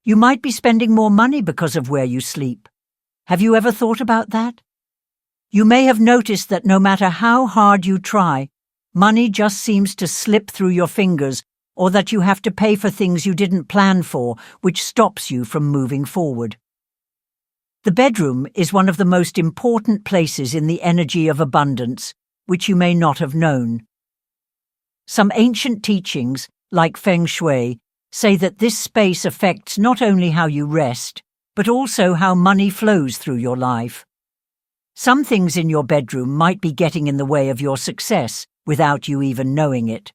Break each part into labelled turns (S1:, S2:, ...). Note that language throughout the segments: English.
S1: You might be spending more money because of where you sleep. Have you ever thought about that? You may have noticed that no matter how hard you try, money just seems to slip through your fingers, or that you have to pay for things you didn't plan for, which stops you from moving forward. The bedroom is one of the most important places in the energy of abundance, which you may not have known. Some ancient teachings, like Feng Shui, say that this space affects not only how you rest, but also how money flows through your life. Some things in your bedroom might be getting in the way of your success without you even knowing it.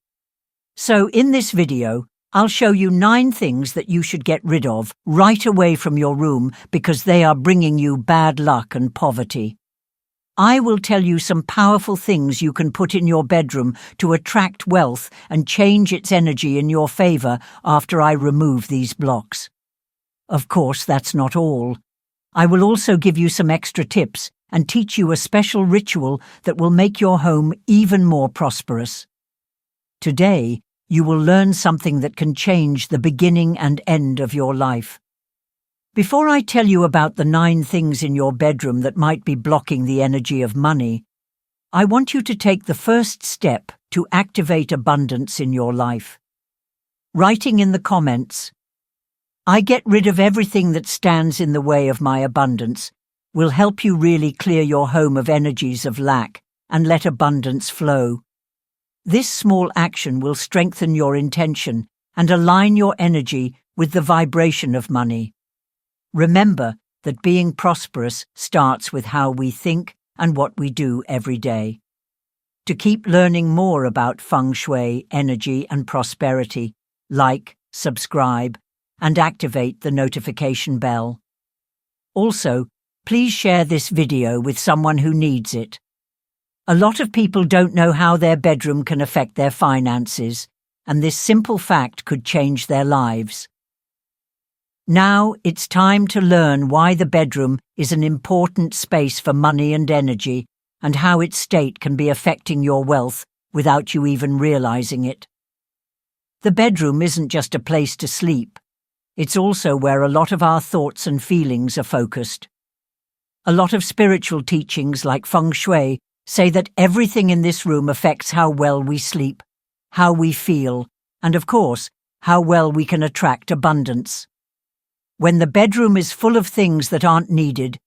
S1: So in this video, I'll show you 9 things that you should get rid of right away from your room because they are bringing you bad luck and poverty. I will tell you some powerful things you can put in your bedroom to attract wealth and change its energy in your favor after I remove these blocks. Of course, that's not all. I will also give you some extra tips and teach you a special ritual that will make your home even more prosperous. Today, you will learn something that can change the beginning and end of your life. Before I tell you about the 9 things in your bedroom that might be blocking the energy of money, I want you to take the first step to activate abundance in your life. Writing in the comments, "I get rid of everything that stands in the way of my abundance," will help you really clear your home of energies of lack and let abundance flow. This small action will strengthen your intention and align your energy with the vibration of money. Remember that being prosperous starts with how we think and what we do every day. To keep learning more about Feng Shui, energy and prosperity, like, subscribe, and activate the notification bell. Also, please share this video with someone who needs it. A lot of people don't know how their bedroom can affect their finances, and this simple fact could change their lives. Now it's time to learn why the bedroom is an important space for money and energy, and how its state can be affecting your wealth without you even realizing it. The bedroom isn't just a place to sleep. It's also where a lot of our thoughts and feelings are focused. A lot of spiritual teachings like Feng Shui say that everything in this room affects how well we sleep, how we feel, and of course, how well we can attract abundance. When the bedroom is full of things that aren't needed,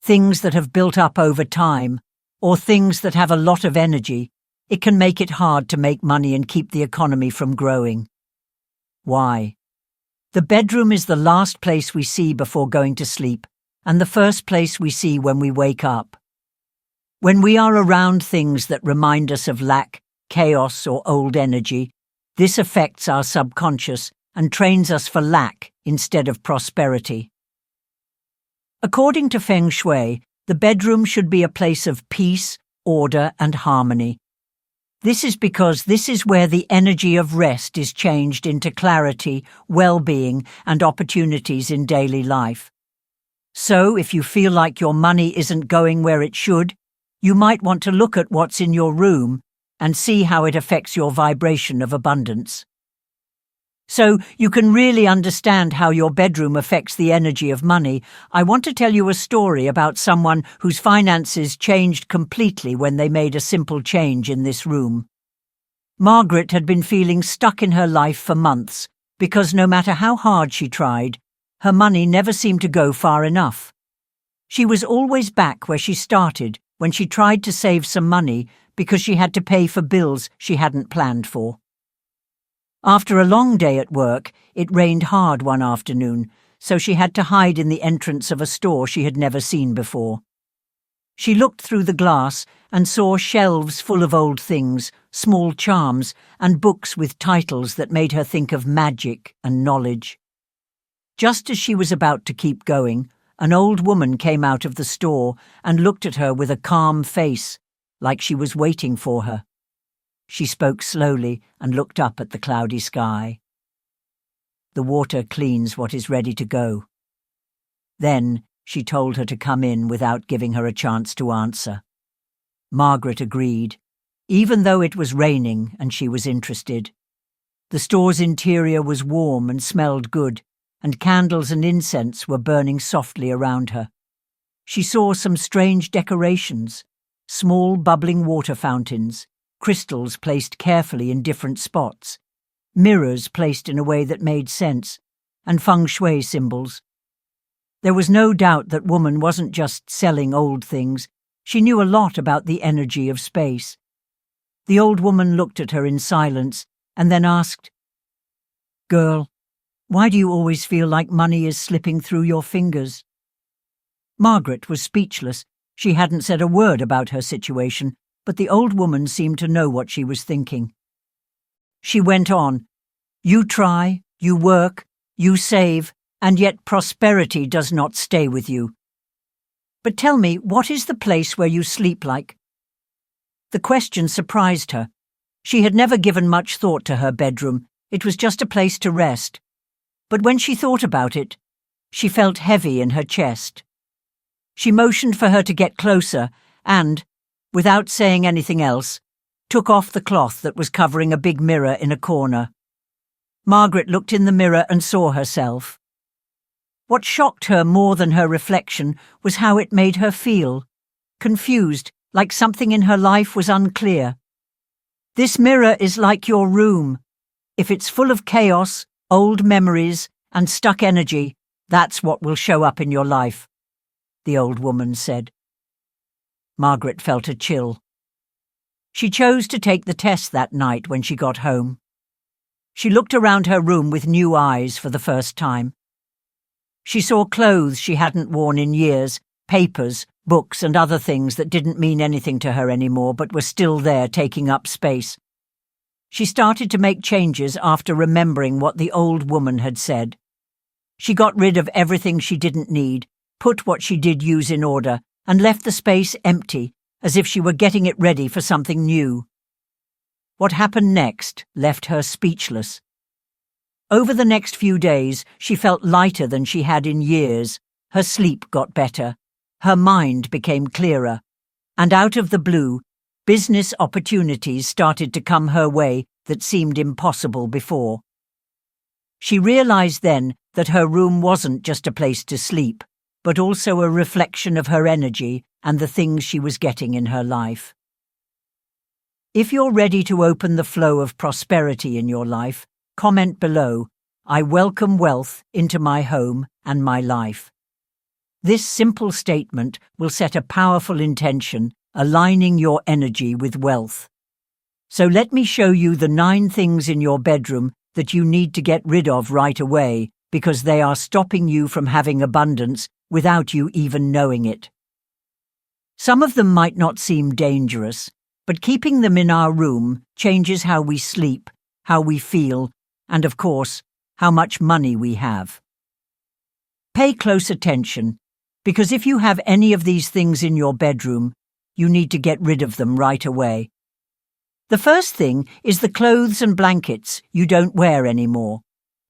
S1: things that have built up over time, or things that have a lot of energy, it can make it hard to make money and keep the economy from growing. Why? The bedroom is the last place we see before going to sleep, and the first place we see when we wake up. When we are around things that remind us of lack, chaos, or old energy, this affects our subconscious and trains us for lack instead of prosperity. According to Feng Shui, the bedroom should be a place of peace, order, and harmony. This is because this is where the energy of rest is changed into clarity, well-being, and opportunities in daily life. So, if you feel like your money isn't going where it should, you might want to look at what's in your room and see how it affects your vibration of abundance. So you can really understand how your bedroom affects the energy of money. I want to tell you a story about someone whose finances changed completely when they made a simple change in this room. Margaret had been feeling stuck in her life for months because no matter how hard she tried, her money never seemed to go far enough. She was always back where she started when she tried to save some money because she had to pay for bills she hadn't planned for. After a long day at work, it rained hard one afternoon, so she had to hide in the entrance of a store she had never seen before. She looked through the glass and saw shelves full of old things, small charms, and books with titles that made her think of magic and knowledge. Just as she was about to keep going, an old woman came out of the store and looked at her with a calm face, like she was waiting for her. She spoke slowly and looked up at the cloudy sky. "The water cleans what is ready to go." Then she told her to come in without giving her a chance to answer. Margaret agreed, even though it was raining and she was interested. The store's interior was warm and smelled good, and candles and incense were burning softly around her. She saw some strange decorations, small bubbling water fountains, crystals placed carefully in different spots, mirrors placed in a way that made sense, and Feng Shui symbols. There was no doubt that woman wasn't just selling old things. She knew a lot about the energy of space. The old woman looked at her in silence and then asked, "Girl, why do you always feel like money is slipping through your fingers?" Margaret was speechless. She hadn't said a word about her situation, but the old woman seemed to know what she was thinking. She went on, "You try, you work, you save, and yet prosperity does not stay with you. But tell me, what is the place where you sleep like?" The question surprised her. She had never given much thought to her bedroom. It was just a place to rest. But when she thought about it, she felt heavy in her chest. She motioned for her to get closer and, without saying anything else, took off the cloth that was covering a big mirror in a corner. Margaret looked in the mirror and saw herself. What shocked her more than her reflection was how it made her feel, confused, like something in her life was unclear. "This mirror is like your room. If it's full of chaos, old memories, and stuck energy, that's what will show up in your life," the old woman said. Margaret felt a chill. She chose to take the test that night when she got home. She looked around her room with new eyes for the first time. She saw clothes she hadn't worn in years, papers, books, and other things that didn't mean anything to her anymore but were still there taking up space. She started to make changes after remembering what the old woman had said. She got rid of everything she didn't need, put what she did use in order, and left the space empty, as if she were getting it ready for something new. What happened next left her speechless. Over the next few days, she felt lighter than she had in years. Her sleep got better. Her mind became clearer. And out of the blue, business opportunities started to come her way that seemed impossible before. She realized then that her room wasn't just a place to sleep, but also a reflection of her energy and the things she was getting in her life. If you're ready to open the flow of prosperity in your life, comment below, "I welcome wealth into my home and my life." This simple statement will set a powerful intention, aligning your energy with wealth. So let me show you the 9 things in your bedroom that you need to get rid of right away because they are stopping you from having abundance without you even knowing it. Some of them might not seem dangerous, but keeping them in our room changes how we sleep, how we feel, and of course, how much money we have. Pay close attention, because if you have any of these things in your bedroom, you need to get rid of them right away. The first thing is the clothes and blankets you don't wear anymore.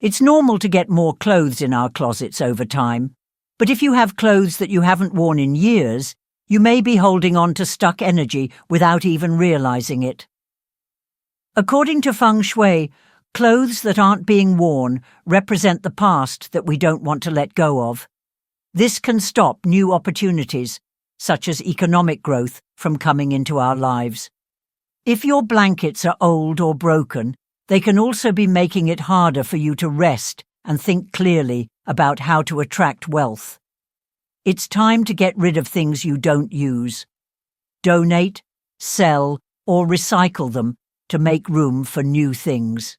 S1: It's normal to get more clothes in our closets over time, but if you have clothes that you haven't worn in years, you may be holding on to stuck energy without even realizing it. According to Feng Shui, clothes that aren't being worn represent the past that we don't want to let go of. This can stop new opportunities, such as economic growth, from coming into our lives. If your blankets are old or broken, they can also be making it harder for you to rest and think clearly about how to attract wealth. It's time to get rid of things you don't use. Donate, sell, or recycle them to make room for new things.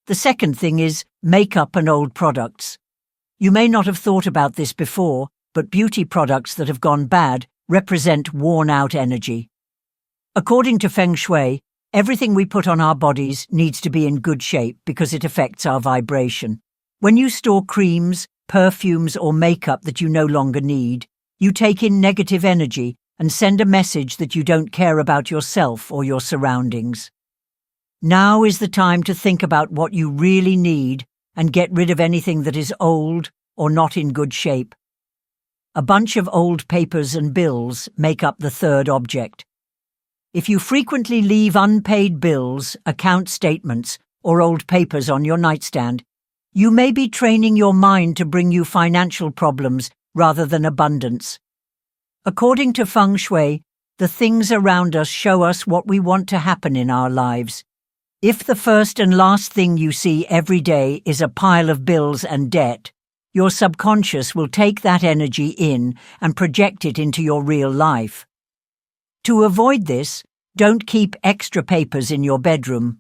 S1: The second thing is makeup and old products. You may not have thought about this before, but beauty products that have gone bad represent worn-out energy. According to Feng Shui, everything we put on our bodies needs to be in good shape because it affects our vibration. When you store creams, perfumes, or makeup that you no longer need, you take in negative energy and send a message that you don't care about yourself or your surroundings. Now is the time to think about what you really need and get rid of anything that is old or not in good shape. A bunch of old papers and bills make up the third object. If you frequently leave unpaid bills, account statements, or old papers on your nightstand, You may be training your mind to bring you financial problems rather than abundance. According to Feng Shui, the things around us show us what we want to happen in our lives. If the first and last thing you see every day is a pile of bills and debt, your subconscious will take that energy in and project it into your real life. To avoid this, don't keep extra papers in your bedroom.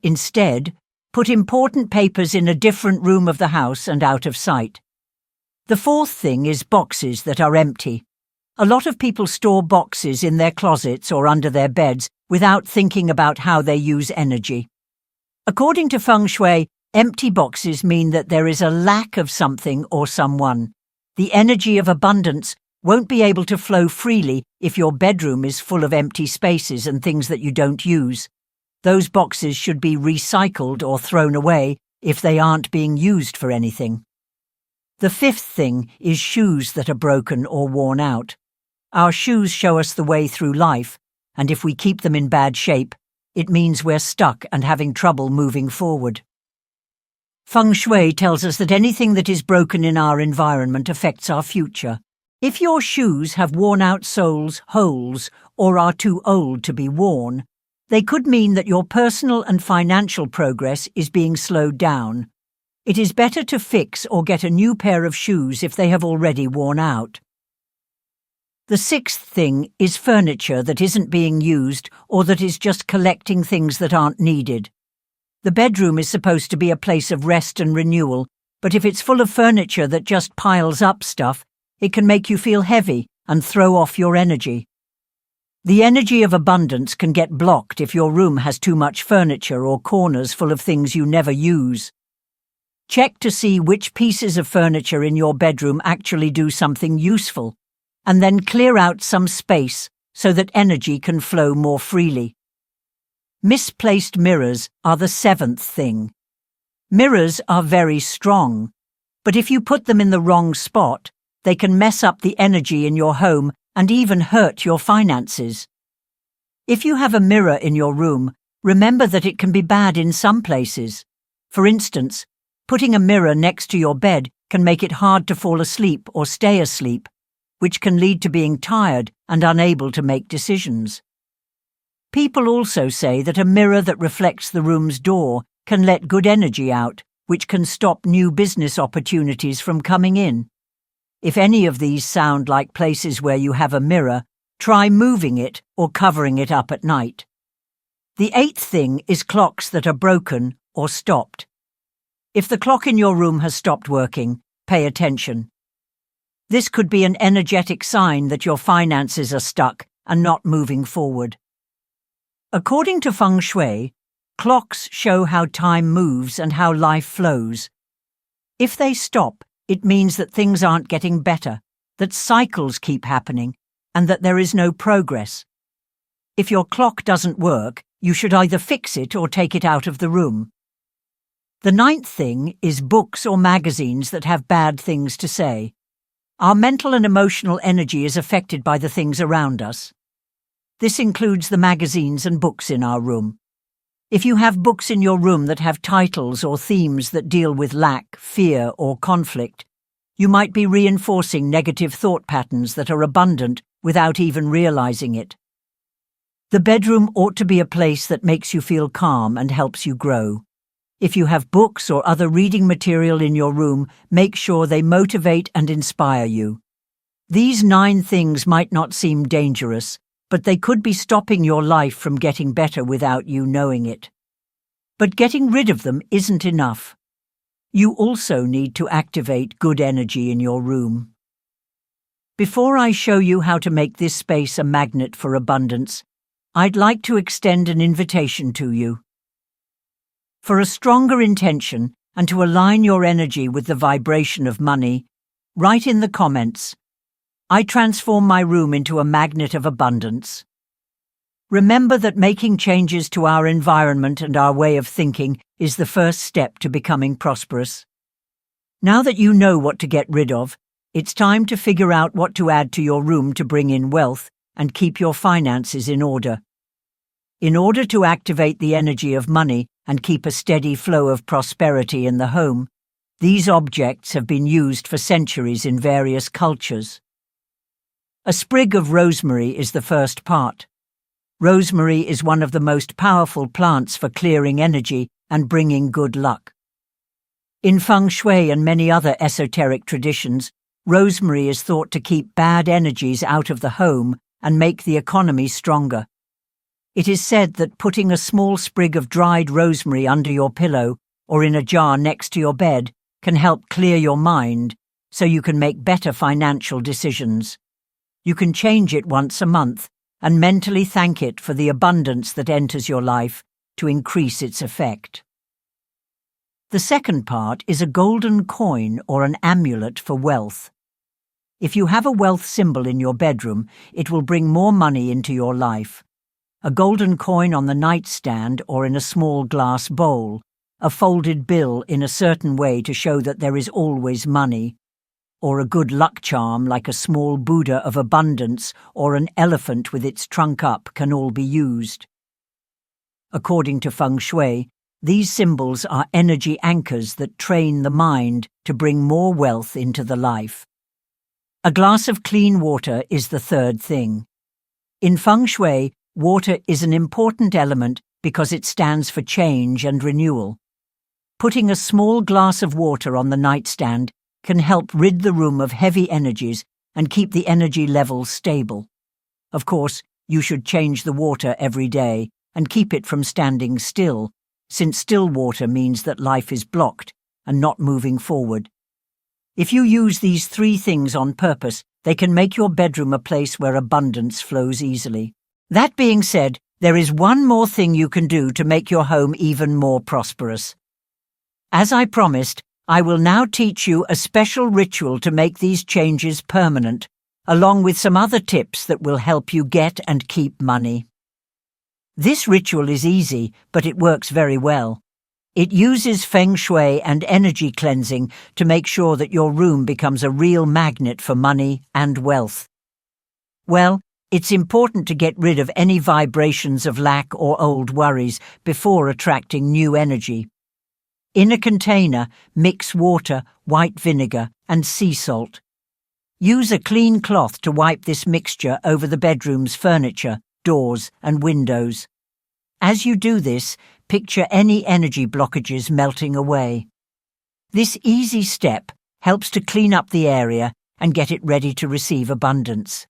S1: Instead, put important papers in a different room of the house and out of sight. The fourth thing is boxes that are empty. A lot of people store boxes in their closets or under their beds without thinking about how they use energy. According to Feng Shui, empty boxes mean that there is a lack of something or someone. The energy of abundance won't be able to flow freely if your bedroom is full of empty spaces and things that you don't use. Those boxes should be recycled or thrown away if they aren't being used for anything. The fifth thing is shoes that are broken or worn out. Our shoes show us the way through life, and if we keep them in bad shape, it means we're stuck and having trouble moving forward. Feng Shui tells us that anything that is broken in our environment affects our future. If your shoes have worn-out soles, holes, or are too old to be worn, they could mean that your personal and financial progress is being slowed down. It is better to fix or get a new pair of shoes if they have already worn out. The sixth thing is furniture that isn't being used or that is just collecting things that aren't needed. The bedroom is supposed to be a place of rest and renewal, but if it's full of furniture that just piles up stuff, it can make you feel heavy and throw off your energy. The energy of abundance can get blocked if your room has too much furniture or corners full of things you never use. Check to see which pieces of furniture in your bedroom actually do something useful, and then clear out some space so that energy can flow more freely. Misplaced mirrors are the seventh thing. Mirrors are very strong, but if you put them in the wrong spot, they can mess up the energy in your home and even hurt your finances. If you have a mirror in your room, remember that it can be bad in some places. For instance, putting a mirror next to your bed can make it hard to fall asleep or stay asleep, which can lead to being tired and unable to make decisions. People also say that a mirror that reflects the room's door can let good energy out, which can stop new business opportunities from coming in. If any of these sound like places where you have a mirror, try moving it or covering it up at night. The eighth thing is clocks that are broken or stopped. If the clock in your room has stopped working, pay attention. This could be an energetic sign that your finances are stuck and not moving forward. According to Feng Shui, clocks show how time moves and how life flows. If they stop, it means that things aren't getting better, that cycles keep happening, and that there is no progress. If your clock doesn't work, you should either fix it or take it out of the room. The ninth thing is books or magazines that have bad things to say. Our mental and emotional energy is affected by the things around us. This includes the magazines and books in our room. If you have books in your room that have titles or themes that deal with lack, fear, or conflict, you might be reinforcing negative thought patterns that are abundant without even realizing it. The bedroom ought to be a place that makes you feel calm and helps you grow. If you have books or other reading material in your room, make sure they motivate and inspire you. These 9 things might not seem dangerous, but they could be stopping your life from getting better without you knowing it. But getting rid of them isn't enough. You also need to activate good energy in your room. Before I show you how to make this space a magnet for abundance, I'd like to extend an invitation to you. For a stronger intention and to align your energy with the vibration of money, write in the comments, "I transform my room into a magnet of abundance." Remember that making changes to our environment and our way of thinking is the first step to becoming prosperous. Now that you know what to get rid of, it's time to figure out what to add to your room to bring in wealth and keep your finances in order. In order to activate the energy of money and keep a steady flow of prosperity in the home, these objects have been used for centuries in various cultures. A sprig of rosemary is the first part. Rosemary is one of the most powerful plants for clearing energy and bringing good luck. In Feng Shui and many other esoteric traditions, rosemary is thought to keep bad energies out of the home and make the economy stronger. It is said that putting a small sprig of dried rosemary under your pillow or in a jar next to your bed can help clear your mind so you can make better financial decisions. You can change it once a month and mentally thank it for the abundance that enters your life to increase its effect. The second part is a golden coin or an amulet for wealth. If you have a wealth symbol in your bedroom, it will bring more money into your life. A golden coin on the nightstand or in a small glass bowl, a folded bill in a certain way to show that there is always money, or a good luck charm like a small Buddha of abundance or an elephant with its trunk up can all be used. According to Feng Shui, these symbols are energy anchors that train the mind to bring more wealth into the life. A glass of clean water is the third thing. In Feng Shui, water is an important element because it stands for change and renewal. Putting a small glass of water on the nightstand can help rid the room of heavy energies and keep the energy levels stable. Of course, you should change the water every day and keep it from standing still, since still water means that life is blocked and not moving forward. If you use these three things on purpose, they can make your bedroom a place where abundance flows easily. That being said, there is one more thing you can do to make your home even more prosperous. As I promised, I will now teach you a special ritual to make these changes permanent, along with some other tips that will help you get and keep money. This ritual is easy, but it works very well. It uses Feng Shui and energy cleansing to make sure that your room becomes a real magnet for money and wealth. Well, it's important to get rid of any vibrations of lack or old worries before attracting new energy. In a container, mix water, white vinegar, and sea salt. Use a clean cloth to wipe this mixture over the bedroom's furniture, doors, and windows. As you do this, picture any energy blockages melting away. This easy step helps to clean up the area and get it ready to receive abundance.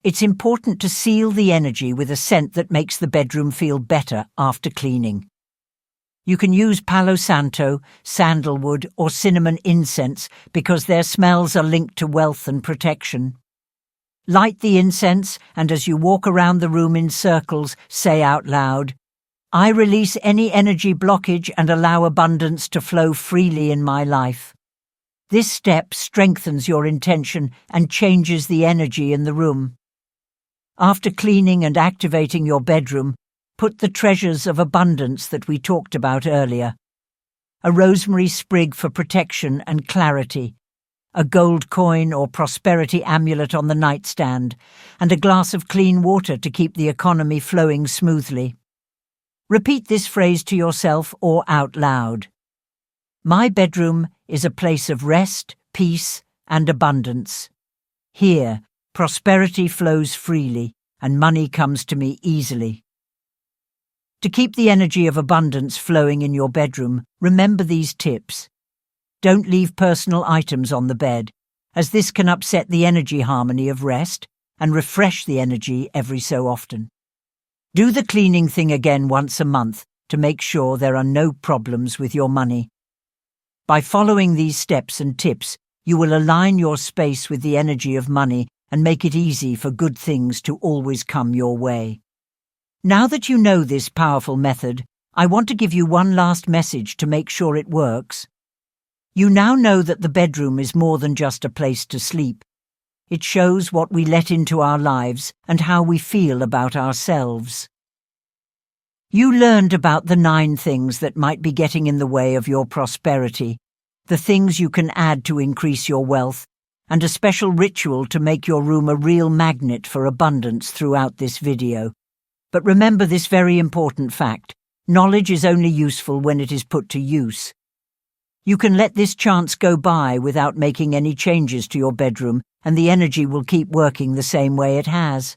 S1: It's important to seal the energy with a scent that makes the bedroom feel better after cleaning. You can use Palo Santo, sandalwood, or cinnamon incense because their smells are linked to wealth and protection. Light the incense, and as you walk around the room in circles, say out loud, "I release any energy blockage and allow abundance to flow freely in my life." This step strengthens your intention and changes the energy in the room. After cleaning and activating your bedroom, put the treasures of abundance that we talked about earlier. A rosemary sprig for protection and clarity, a gold coin or prosperity amulet on the nightstand, and a glass of clean water to keep the economy flowing smoothly. Repeat this phrase to yourself or out loud. My bedroom is a place of rest, peace, and abundance. Here, prosperity flows freely, and money comes to me easily. To keep the energy of abundance flowing in your bedroom, remember these tips. Don't leave personal items on the bed, as this can upset the energy harmony of rest and refresh the energy every so often. Do the cleaning thing again once a month to make sure there are no problems with your money. By following these steps and tips, you will align your space with the energy of money and make it easy for good things to always come your way. Now that you know this powerful method, I want to give you one last message to make sure it works. You now know that the bedroom is more than just a place to sleep. It shows what we let into our lives and how we feel about ourselves. You learned about the 9 things that might be getting in the way of your prosperity, the things you can add to increase your wealth, and a special ritual to make your room a real magnet for abundance throughout this video. But remember this very important fact: knowledge is only useful when it is put to use. You can let this chance go by without making any changes to your bedroom, and the energy will keep working the same way it has.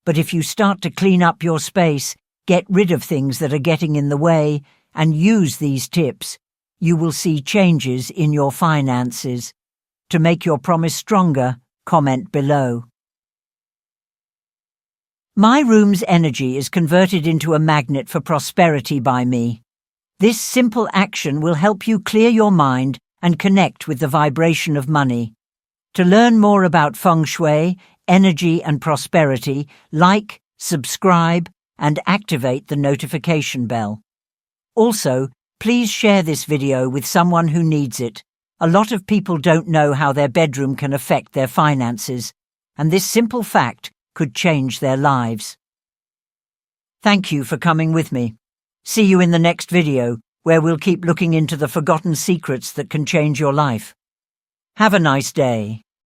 S1: But if you start to clean up your space, get rid of things that are getting in the way, and use these tips, you will see changes in your finances. To make your promise stronger, comment below. My room's energy is converted into a magnet for prosperity by me. This simple action will help you clear your mind and connect with the vibration of money. To learn more about Feng Shui, energy and prosperity, like, subscribe, and activate the notification bell. Also, please share this video with someone who needs it. A lot of people don't know how their bedroom can affect their finances, and this simple fact could change their lives. Thank you for coming with me. See you in the next video, where we'll keep looking into the forgotten secrets that can change your life. Have a nice day.